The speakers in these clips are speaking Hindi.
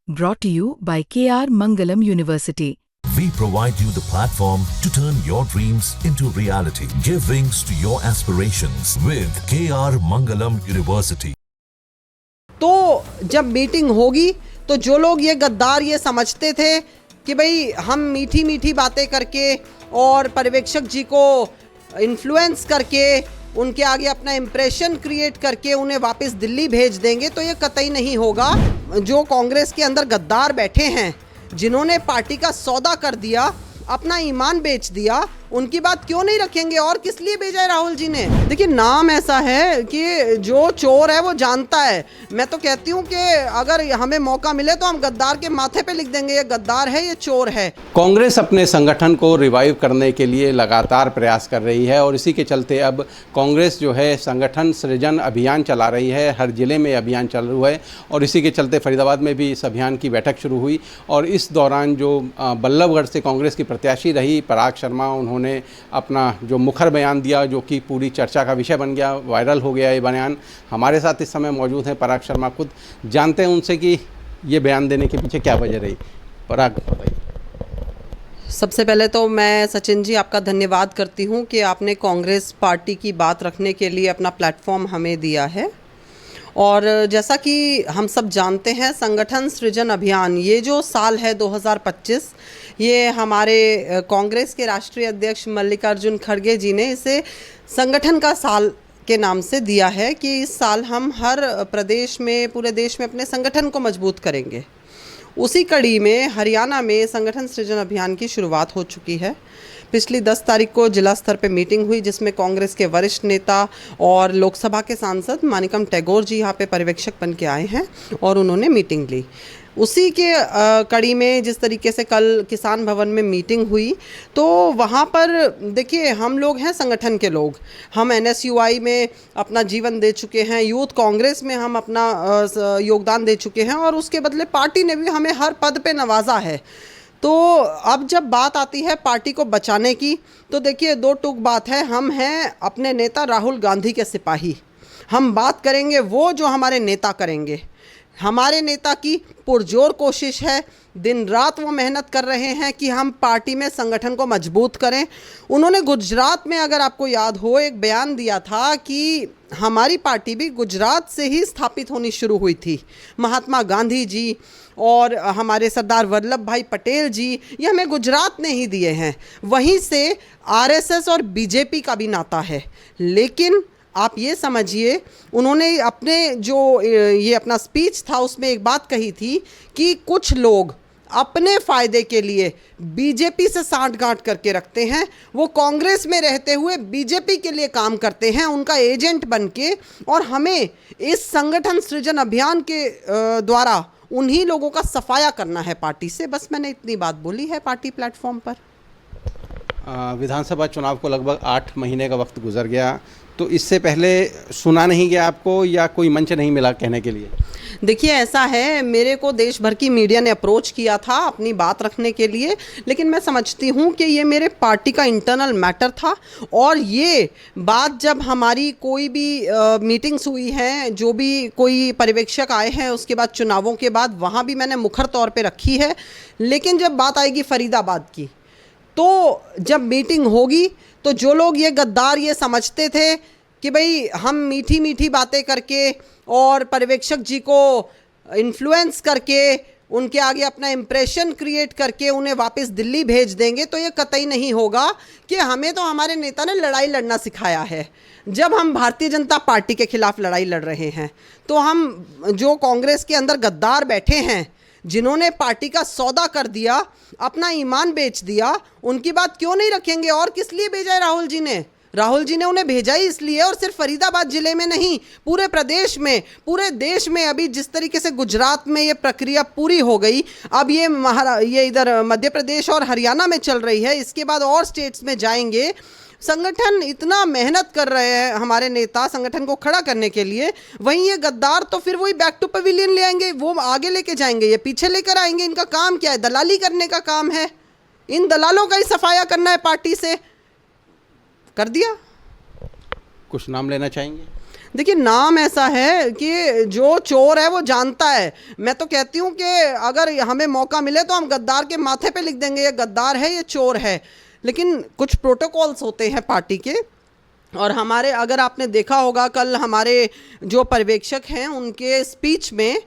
Brought to you by KR Mangalam University. We provide you the platform to turn your dreams into reality. Give wings to your aspirations with KR Mangalam University. तो जब मीटिंग होगी तो जो लोग ये गद्दार ये समझते थे कि भाई हम मीठी मीठी बातें करके और पर्यवेक्षक जी को इन्फ्लुएंस करके उनके आगे अपना इम्प्रेशन क्रिएट करके उन्हें वापस दिल्ली भेज देंगे, तो ये कतई नहीं होगा। जो कांग्रेस के अंदर गद्दार बैठे हैं, जिन्होंने पार्टी का सौदा कर दिया, अपना ईमान बेच दिया, उनकी बात क्यों नहीं रखेंगे? और किस लिए भेजा है राहुल जी ने? देखिए, नाम ऐसा है कि जो चोर है वो जानता है। मैं तो कहती हूँ कि अगर हमें मौका मिले तो हम गद्दार के माथे पे लिख देंगे, ये गद्दार है, ये चोर है। कांग्रेस अपने संगठन को रिवाइव करने के लिए लगातार प्रयास कर रही है और इसी के चलते अब कांग्रेस जो है संगठन सृजन अभियान चला रही है। हर जिले में अभियान चल रहा है और इसी के चलते फरीदाबाद में भी इस अभियान की बैठक शुरू हुई और इस दौरान जो बल्लभगढ़ से कांग्रेस की प्रत्याशी रही पराग शर्मा, उन्होंने अपना जो मुखर बयान दिया जो कि पूरी चर्चा का विषय बन गया, वायरल हो गया ये बयान। हमारे साथ इस समय मौजूद हैं पराग शर्मा, खुद जानते हैं उनसे कि ये बयान देने के पीछे क्या वजह रही। पराग, बताइए। सबसे पहले तो मैं सचिन जी आपका धन्यवाद करती हूँ कि आपने कांग्रेस पार्टी की बात रखने के लिए अपना प्लेटफॉर्म हमें दिया है। और जैसा कि हम सब जानते हैं, संगठन सृजन अभियान ये जो साल है 2025, ये हमारे कांग्रेस के राष्ट्रीय अध्यक्ष मल्लिकार्जुन खड़गे जी ने इसे संगठन का साल के नाम से दिया है कि इस साल हम हर प्रदेश में, पूरे देश में अपने संगठन को मजबूत करेंगे। उसी कड़ी में हरियाणा में संगठन सृजन अभियान की शुरुआत हो चुकी है। पिछली 10 तारीख को जिला स्तर पे मीटिंग हुई जिसमें कांग्रेस के वरिष्ठ नेता और लोकसभा के सांसद मानिकम टैगोर जी यहाँ पे पर्यवेक्षक बन के आए हैं और उन्होंने मीटिंग ली। उसी के कड़ी में जिस तरीके से कल किसान भवन में मीटिंग हुई, तो वहाँ पर देखिए, हम लोग हैं संगठन के लोग, हम NSUI में अपना जीवन दे चुके हैं, यूथ कांग्रेस में हम अपना योगदान दे चुके हैं और उसके बदले पार्टी ने भी हमें हर पद पे नवाजा है। तो अब जब बात आती है पार्टी को बचाने की, तो देखिए, दो टूक बात है। हम हैं अपने नेता राहुल गांधी के सिपाही। हम बात करेंगे वो जो हमारे नेता करेंगे। हमारे नेता की पुरजोर कोशिश है, दिन रात वो मेहनत कर रहे हैं कि हम पार्टी में संगठन को मजबूत करें। उन्होंने गुजरात में, अगर आपको याद हो, एक बयान दिया था कि हमारी पार्टी भी गुजरात से ही स्थापित होनी शुरू हुई थी। महात्मा गांधी जी और हमारे सरदार वल्लभ भाई पटेल जी, ये हमें गुजरात ने ही दिए हैं। वहीं से RSS और BJP का भी नाता है। लेकिन आप ये समझिए, उन्होंने अपने जो ये अपना स्पीच था उसमें एक बात कही थी कि कुछ लोग अपने फ़ायदे के लिए BJP से सांठगांठ करके रखते हैं, वो कांग्रेस में रहते हुए BJP के लिए काम करते हैं, उनका एजेंट बन के, और हमें इस संगठन सृजन अभियान के द्वारा उन्हीं लोगों का सफाया करना है पार्टी से। बस मैंने इतनी बात बोली है पार्टी प्लेटफॉर्म पर। विधानसभा चुनाव को लगभग 8 महीने का वक्त गुजर गया, तो इससे पहले सुना नहीं गया आपको या कोई मंच नहीं मिला कहने के लिए? देखिए, ऐसा है, मेरे को देश भर की मीडिया ने अप्रोच किया था अपनी बात रखने के लिए, लेकिन मैं समझती हूँ कि ये मेरे पार्टी का इंटरनल मैटर था। और ये बात जब हमारी कोई भी मीटिंग्स हुई हैं, जो भी कोई पर्यवेक्षक आए हैं उसके बाद चुनावों के बाद, वहाँ भी मैंने मुखर तौर पे रखी है। लेकिन जब बात आएगी फरीदाबाद की, तो जब मीटिंग होगी तो जो लोग ये गद्दार ये समझते थे कि भाई हम मीठी मीठी बातें करके और पर्यवेक्षक जी को इन्फ्लुएंस करके उनके आगे अपना इम्प्रेशन क्रिएट करके उन्हें वापस दिल्ली भेज देंगे, तो ये कतई नहीं होगा। कि हमें तो हमारे नेता ने लड़ाई लड़ना सिखाया है। जब हम भारतीय जनता पार्टी के खिलाफ लड़ाई लड़ रहे हैं, तो हम जो कांग्रेस के अंदर गद्दार बैठे हैं, जिन्होंने पार्टी का सौदा कर दिया, अपना ईमान बेच दिया, उनकी बात क्यों नहीं रखेंगे? और किस लिए भेजा है राहुल जी ने? राहुल जी ने उन्हें भेजा ही इसलिए, और सिर्फ फरीदाबाद जिले में नहीं, पूरे प्रदेश में, पूरे देश में। अभी जिस तरीके से गुजरात में ये प्रक्रिया पूरी हो गई, अब ये इधर मध्य प्रदेश और हरियाणा में चल रही है, इसके बाद और स्टेट्स में जाएंगे। संगठन इतना मेहनत कर रहे हैं हमारे नेता संगठन को खड़ा करने के लिए, वहीं ये गद्दार तो फिर वही बैक टू पवेलियन ले आएंगे, वो आगे लेके जाएंगे, ये पीछे लेकर आएंगे। इनका काम क्या है? दलाली करने का काम है। इन दलालों का ही सफाया करना है पार्टी से। कर दिया। कुछ नाम लेना चाहेंगे? देखिए, नाम ऐसा है कि जो चोर है वो जानता है। मैं तो कहती हूँ कि अगर हमें मौका मिले तो हम गद्दार के माथे पे लिख देंगे ये गद्दार है, ये चोर है। लेकिन कुछ प्रोटोकॉल्स होते हैं पार्टी के, और हमारे, अगर आपने देखा होगा कल हमारे जो पर्यवेक्षक हैं उनके स्पीच में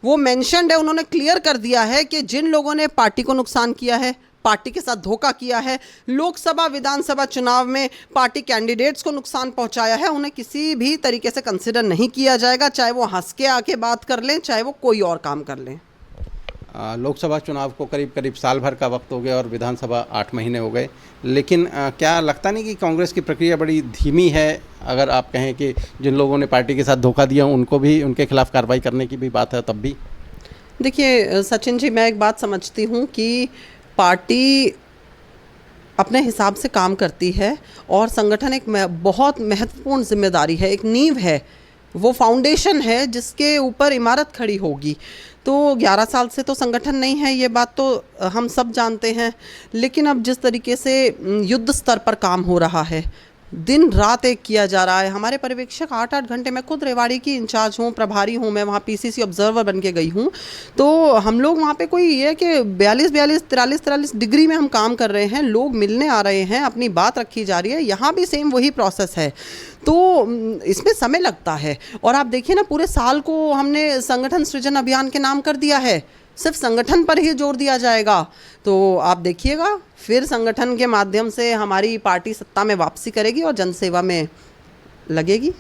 वो मेंशन्ड है, उन्होंने क्लियर कर दिया है कि जिन लोगों ने पार्टी को नुकसान किया है, पार्टी के साथ धोखा किया है, लोकसभा विधानसभा चुनाव में पार्टी कैंडिडेट्स को नुकसान पहुंचाया है, उन्हें किसी भी तरीके से कंसिडर नहीं किया जाएगा, चाहे वो हंस के आके बात कर लें, चाहे वो कोई और काम कर लें। लोकसभा चुनाव को करीब करीब साल भर का वक्त हो गया और विधानसभा 8 महीने हो गए, लेकिन क्या लगता नहीं कि कांग्रेस की प्रक्रिया बड़ी धीमी है? अगर आप कहें कि जिन लोगों ने पार्टी के साथ धोखा दिया उनको भी, उनके खिलाफ कार्रवाई करने की भी बात है तब भी। देखिए सचिन जी, मैं एक बात समझती हूँ कि पार्टी अपने हिसाब से काम करती है और संगठन एक बहुत महत्वपूर्ण जिम्मेदारी है, एक नींव है, वो फाउंडेशन है जिसके ऊपर इमारत खड़ी होगी। तो 11 साल से तो संगठन नहीं है, ये बात तो हम सब जानते हैं। लेकिन अब जिस तरीके से युद्ध स्तर पर काम हो रहा है, दिन रात एक किया जा रहा है, हमारे पर्यवेक्षक 8-8 घंटे, मैं खुद रेवाड़ी की इंचार्ज हूँ, प्रभारी हूँ, मैं वहाँ पीसीसी ऑब्जर्वर बन के गई हूँ। तो हम लोग वहाँ पे कोई ये है कि 43 डिग्री में हम काम कर रहे हैं, लोग मिलने आ रहे हैं, अपनी बात रखी जा रही है। यहाँ भी सेम वही प्रोसेस है, तो इसमें समय लगता है। और आप देखिए ना, पूरे साल को हमने संगठन सृजन अभियान के नाम कर दिया है, सिर्फ संगठन पर ही जोर दिया जाएगा। तो आप देखिएगा, फिर संगठन के माध्यम से हमारी पार्टी सत्ता में वापसी करेगी और जनसेवा में लगेगी।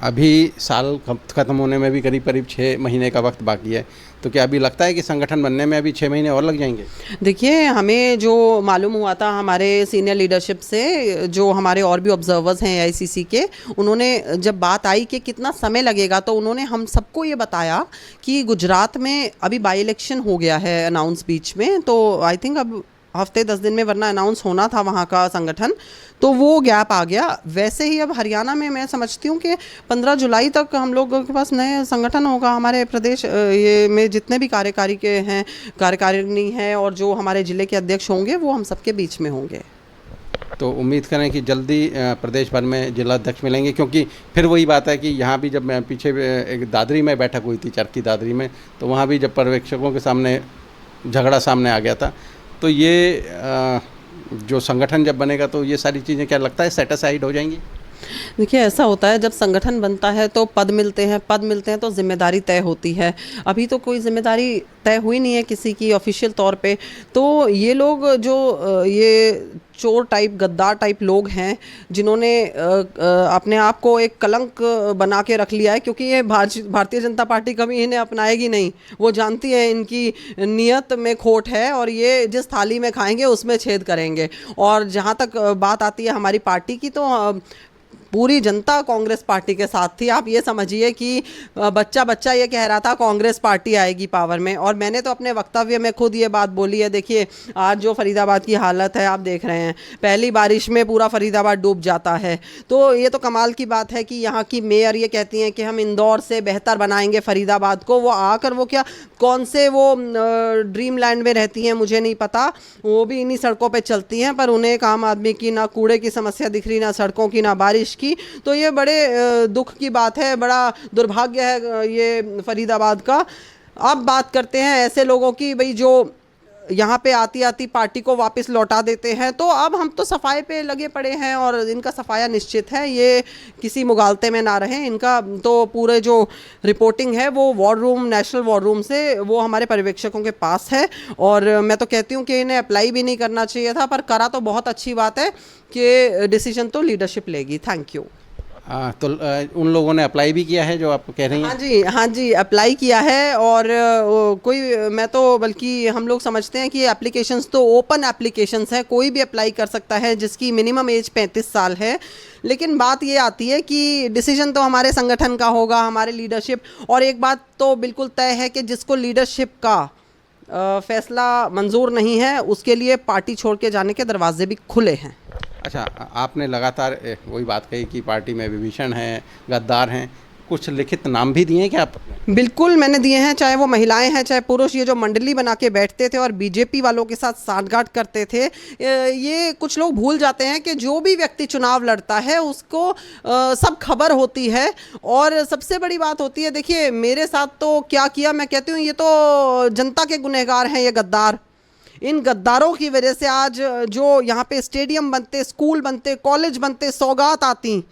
अभी साल ख़त्म होने में भी करीब करीब 6 महीने का वक्त बाकी है, तो क्या अभी लगता है कि संगठन बनने में अभी 6 महीने और लग जाएंगे? देखिए, हमें जो मालूम हुआ था हमारे सीनियर लीडरशिप से, जो हमारे और भी ऑब्जर्वर्स हैं एआईसीसी के, उन्होंने जब बात आई कि कितना समय लगेगा, तो उन्होंने हम सबको ये बताया कि गुजरात में अभी बाई इलेक्शन हो गया है अनाउंस बीच में, तो आई थिंक अब हफ्ते 10 दिन में, वरना अनाउंस होना था वहाँ का संगठन, तो वो गैप आ गया। वैसे ही अब हरियाणा में मैं समझती हूँ कि 15 जुलाई तक हम लोगों के पास नए संगठन होगा। हमारे प्रदेश ये में जितने भी कार्यकारी के हैं, कार्यकारिणी हैं, और जो हमारे ज़िले के अध्यक्ष होंगे वो हम सबके बीच में होंगे। तो उम्मीद करें कि जल्दी प्रदेश भर में जिला अध्यक्ष मिलेंगे, क्योंकि फिर वही बात है कि यहाँ भी जब मैं पीछे एक दादरी में बैठक हुई थी, चरखी दादरी में, तो वहाँ भी जब पर्यवेक्षकों के सामने झगड़ा सामने आ गया था, तो ये जो संगठन जब बनेगा तो ये सारी चीज़ें क्या लगता है सेटिस्फाइड हो जाएंगी? देखिए, ऐसा होता है जब संगठन बनता है तो पद मिलते हैं तो जिम्मेदारी तय होती है। अभी तो कोई जिम्मेदारी तय हुई नहीं है किसी की ऑफिशियल तौर पे। तो ये लोग जो ये चोर टाइप, गद्दार टाइप लोग हैं, जिन्होंने अपने आप को एक कलंक बना के रख लिया है, क्योंकि ये भारतीय जनता पार्टी कभी इन्हें अपनाएगी नहीं। वो जानती है इनकी नीयत में खोट है और ये जिस थाली में खाएंगे उसमें छेद करेंगे। और जहाँ तक बात आती है हमारी पार्टी की, तो पूरी जनता कांग्रेस पार्टी के साथ थी। आप ये समझिए कि बच्चा ये कह रहा था कांग्रेस पार्टी आएगी पावर में, और मैंने तो अपने वक्तव्य में खुद ये बात बोली है। देखिए, आज जो फरीदाबाद की हालत है आप देख रहे हैं, पहली बारिश में पूरा फरीदाबाद डूब जाता है। तो ये तो कमाल की बात है कि यहाँ की मेयर ये कहती हैं कि हम इंदौर से बेहतर बनाएंगे फरीदाबाद को। वो आकर वो क्या, कौन से वो ड्रीम लैंड में रहती हैं मुझे नहीं पता, वो भी इन्हीं सड़कों पे चलती हैं, पर उन्हें एक आम आदमी की ना कूड़े की समस्या दिख रही, ना सड़कों की, ना बारिश की। तो ये बड़े दुख की बात है, बड़ा दुर्भाग्य है ये फरीदाबाद का। अब बात करते हैं ऐसे लोगों की, भाई जो यहाँ पे आती आती पार्टी को वापस लौटा देते हैं। तो अब हम तो सफाई पे लगे पड़े हैं और इनका सफाया निश्चित है, ये किसी मुगालते में ना रहे। इनका तो पूरे जो रिपोर्टिंग है वो war room, national war room से, वो हमारे पर्यवेक्षकों के पास है। और मैं तो कहती हूँ कि इन्हें अप्लाई भी नहीं करना चाहिए था, पर करा तो बहुत अच्छी बात है कि डिसीजन तो लीडरशिप लेगी। Thank you. तो उन लोगों ने अप्लाई भी किया है जो आप कह रही हैं? हाँ जी, अप्लाई किया है। और कोई, मैं तो बल्कि हम लोग समझते हैं कि एप्लीकेशंस तो ओपन एप्लीकेशंस हैं, कोई भी अप्लाई कर सकता है जिसकी मिनिमम एज 35 साल है। लेकिन बात ये आती है कि डिसीजन तो हमारे संगठन का होगा, हमारे लीडरशिप। और एक बात तो बिल्कुल तय है कि जिसको लीडरशिप का फैसला मंजूर नहीं है, उसके लिए पार्टी छोड़ के जाने के दरवाजे भी खुले हैं। अच्छा, आपने लगातार वही बात कही कि पार्टी में विभीषण हैं, गद्दार हैं। कुछ लिखित नाम भी दिए हैं क्या आप? बिल्कुल मैंने दिए हैं, चाहे वो महिलाएं हैं चाहे पुरुष। ये जो मंडली बना के बैठते थे और बीजेपी वालों के साथ सांठगांठ करते थे, ये कुछ लोग भूल जाते हैं कि जो भी व्यक्ति चुनाव लड़ता है उसको सब खबर होती है। और सबसे बड़ी बात होती है, देखिए मेरे साथ तो क्या किया, मैं कहती हूँ ये तो जनता के गुनहगार हैं ये गद्दार। इन गद्दारों की वजह से आज जो यहाँ पे स्टेडियम बनते, स्कूल बनते, कॉलेज बनते, सौगात आती,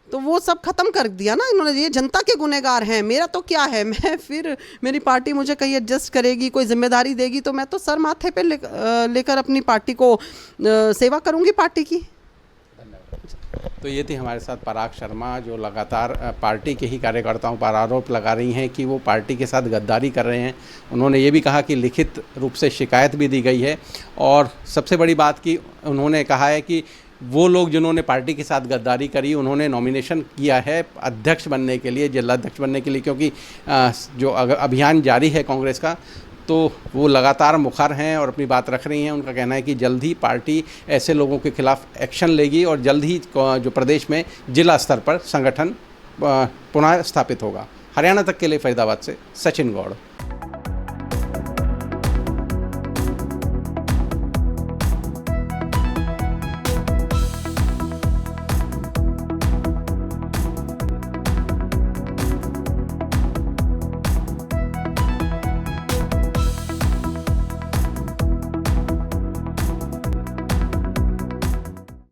तो वो सब ख़त्म कर दिया ना इन्होंने। ये जनता के गुनहगार हैं। मेरा तो क्या है, मैं फिर मेरी पार्टी मुझे कहीं एडजस्ट करेगी, कोई जिम्मेदारी देगी तो मैं तो सर माथे पे लेकर अपनी पार्टी को सेवा करूँगी पार्टी की। तो ये थी हमारे साथ पराग शर्मा, जो लगातार पार्टी के ही कार्यकर्ताओं पर आरोप लगा रही हैं कि वो पार्टी के साथ गद्दारी कर रहे हैं। उन्होंने ये भी कहा कि लिखित रूप से शिकायत भी दी गई है, और सबसे बड़ी बात की उन्होंने कहा है कि वो लोग जिन्होंने पार्टी के साथ गद्दारी करी उन्होंने नॉमिनेशन किया है अध्यक्ष बनने के लिए, जिला अध्यक्ष बनने के लिए, क्योंकि जो अभियान जारी है कांग्रेस का, तो वो लगातार मुखर हैं और अपनी बात रख रही हैं। उनका कहना है कि जल्द ही पार्टी ऐसे लोगों के खिलाफ एक्शन लेगी और जल्द ही जो प्रदेश में जिला स्तर पर संगठन पुनः स्थापित होगा। हरियाणा तक के लिए फरीदाबाद से सचिन गौड़।